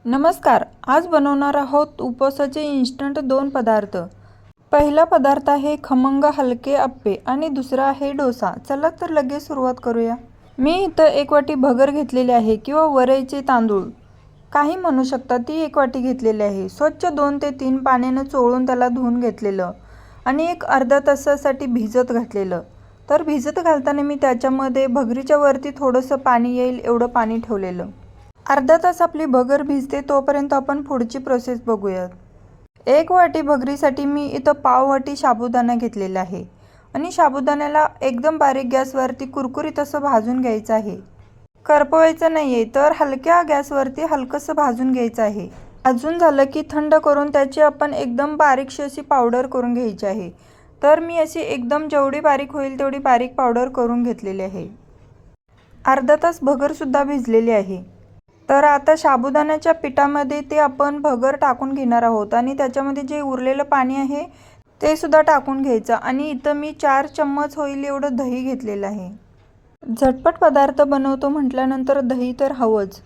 नमस्कार. आज बनवणार आहोत उपवासाचे इन्स्टंट 2 पदार्थ. पहिला पदार्थ आहे खमंग हलके अप्पे आणि दुसरा आहे डोसा. चला तर लगेच सुरुवात करूया. मी इथं 1 वाटी भगर घेतलेली आहे किंवा वरईचे तांदूळ काही म्हणू शकता, ती 1 वाटी घेतलेली आहे. स्वच्छ 2 ते 3 पाण्याने चोळून त्याला धुवून घेतलेलं आणि एक अर्धा तासासाठी भिजत घातलेलं. तर भिजत घालताना मी त्याच्यामध्ये भगरीच्या वरती थोडंसं पाणी येईल एवढं पाणी ठेवलेलं. अर्धा तास आपली भगर भिजते तोपर्यंत आपण पुढची प्रोसेस बघूयात. 1 वाटी भगरीसाठी मी इथं पाव वाटी साबुदाणा घेतलेला आहे आणि साबुदाण्याला एकदम बारीक गॅसवरती कुरकुरीत असं भाजून घ्यायचं आहे. करपवायचं नाही आहे, तर हलक्या गॅसवरती हलकंसं भाजून घ्यायचं आहे. भाजून झालं की थंड करून त्याची आपण एकदम बारीकशी अशी पावडर करून घ्यायची आहे. तर मी अशी एकदम जेवढी बारीक होईल तेवढी बारीक पावडर करून घेतलेली आहे. अर्धा तास भगरसुद्धा भिजलेली आहे. तर आता साबुदाण्याच्या पिठामध्ये ते आपण भगर टाकून घेणार आहोत आणि त्याच्यामध्ये जे उरलेलं पाणी आहे ते सुद्धा टाकून घ्यायचं आणि इथं मी 4 चम्मच होईल एवढं दही घेतलेलं आहे. झटपट पदार्थ बनवतो म्हटल्यानंतर दही तर हवंच.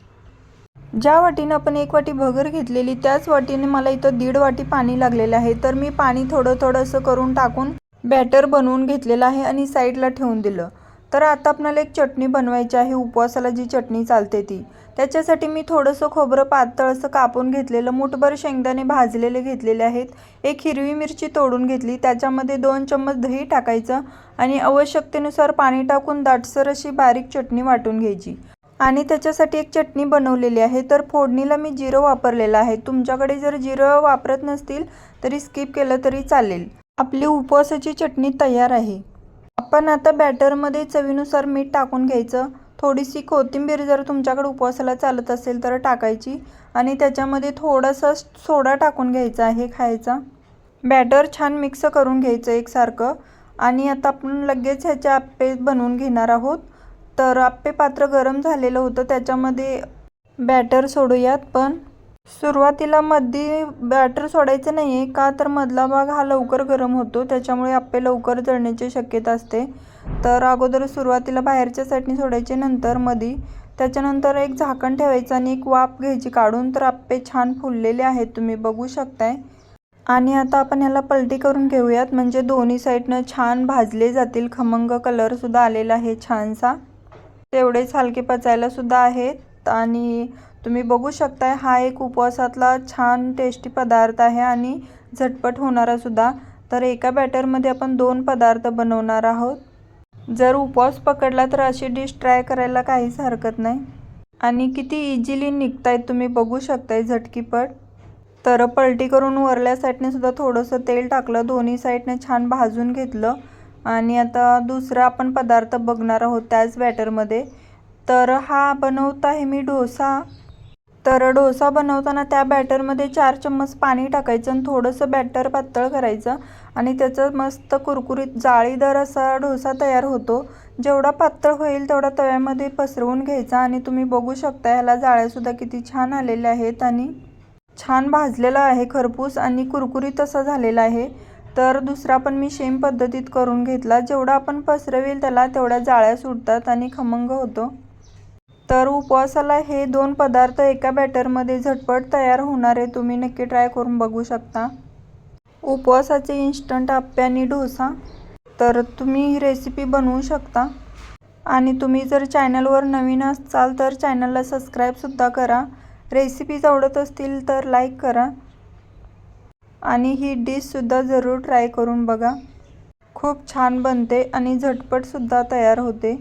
ज्या वाटीनं आपण 1 वाटी भगर घेतलेली त्याच वाटीने मला इथं 1.5 वाटी पाणी लागलेलं आहे. तर मी पाणी थोडं असं करून टाकून बॅटर बनवून घेतलेलं आहे आणि साईडला ठेवून दिलं. तर आता आपल्याला एक चटणी बनवायची आहे, उपवासाला जी चटणी चालते ती. त्याच्यासाठी मी थोडंसं खोबरं पातळ असं कापून घेतलेलं, मूठभर शेंगदाणे भाजलेले घेतलेले आहेत, 1 हिरवी मिरची तोडून घेतली, त्याच्यामध्ये 2 चम्मच दही टाकायचं आणि आवश्यकतेनुसार पाणी टाकून दाटसर अशी बारीक चटणी वाटून घ्यायची. आणि त्याच्यासाठी एक चटणी बनवलेली आहे. तर फोडणीला मी जिरं वापरलेलं आहे. तुमच्याकडे जर जिरं वापरत नसतील तरी स्किप केलं तरी चालेल. आपली उपवासाची चटणी तयार आहे. आपण आता बॅटरमध्ये चवीनुसार मीठ टाकून घ्यायचं. थोडीशी कोथिंबीर जर तुमच्याकडे उपवासाला चालत असेल तर टाकायची आणि त्याच्यामध्ये थोडासा सोडा टाकून घ्यायचा आहे खायचा. बॅटर छान मिक्स करून घ्यायचं एकसारखं आणि आता आपण लगेच ह्याचे अप्पे बनवून घेणार आहोत. तर अप्पे पात्र गरम झालेलं होतं, त्याच्यामध्ये बॅटर सोडूयात. पण सुरुवातीला मध्ये बॅटर सोडायचं नाही आहे, का तर मधला भाग हा लवकर गरम होतो, त्याच्यामुळे अप्पे लवकर जळण्याची शक्यता असते. तर अगोदर सुरुवातीला बाहेरच्या साईडने सोडायचे, नंतर मध्ये. त्याच्यानंतर एक झाकण ठेवायचं आणि एक वाफ घ्यायची काढून. तर अप्पे छान फुललेले आहेत, तुम्ही बघू शकताय. आणि आता आपण ह्याला पलटी करून घेऊयात, म्हणजे दोन्ही साईडनं छान भाजले जातील. खमंग कलरसुद्धा आलेला आहे छानसा. तेवढेच हलके पचायला सुद्धा आहेत आणि तुम्ही बघू शकताय हा एक उपवासातला छान टेस्टी पदार्थ आहे आणि झटपट होणारा सुद्धा. तर एका बॅटरमध्ये आपण 2 पदार्थ बनवणार आहोत. जर उपवास पकडला तर अशी डिश ट्राय करायला काहीच हरकत नाही आणि किती इझिली निघतायत तुम्ही बघू शकताय झटकीपट. तर पलटी करून वरल्या साईडने सुद्धा थोडंसं तेल टाकलं, दोन्ही साईडने छान भाजून घेतलं आणि आता दुसरा आपण पदार्थ बघणार आहोत त्याच बॅटरमध्ये. तर हा बनवत आहे मी डोसा. तर डोसा बनवताना त्या बॅटरमध्ये 4 चम्मच पाणी टाकायचं आणि थोडंसं बॅटर पातळ करायचं आणि त्याचं मस्त कुरकुरीत जाळीदार असा डोसा तयार होतो. जेवढा पातळ होईल तेवढा तव्यामध्ये पसरवून घ्यायचा आणि तुम्ही बघू शकता ह्याला जाळ्यासुद्धा किती छान आलेल्या आहेत आणि छान भाजलेला आहे खरपूस आणि कुरकुरीत असा झालेला आहे. तर दुसरा पण मी सेम पद्धतीत करून घेतला. जेवढा आपण पसरवेल त्याला तेवढ्या जाळ्या सुटतात आणि खमंग होतो. तर उपवासाला हे 2 पदार्थ एका बॅटरमध्ये झटपट तयार होणारे तुम्ही नक्की ट्राय करून बघू शकता. उपवासाचे इन्स्टंट अप्पे आणि डोसा. तर तुम्ही ही रेसिपी बनवू शकता आणि तुम्ही जर चॅनलवर नवीन असाल तर चॅनलला सबस्क्राईबसुद्धा करा. रेसिपीज आवडत असतील तर लाईक करा आणि ही डिशसुद्धा जरूर ट्राय करून बघा. खूप छान बनते आणि झटपटसुद्धा तयार होते.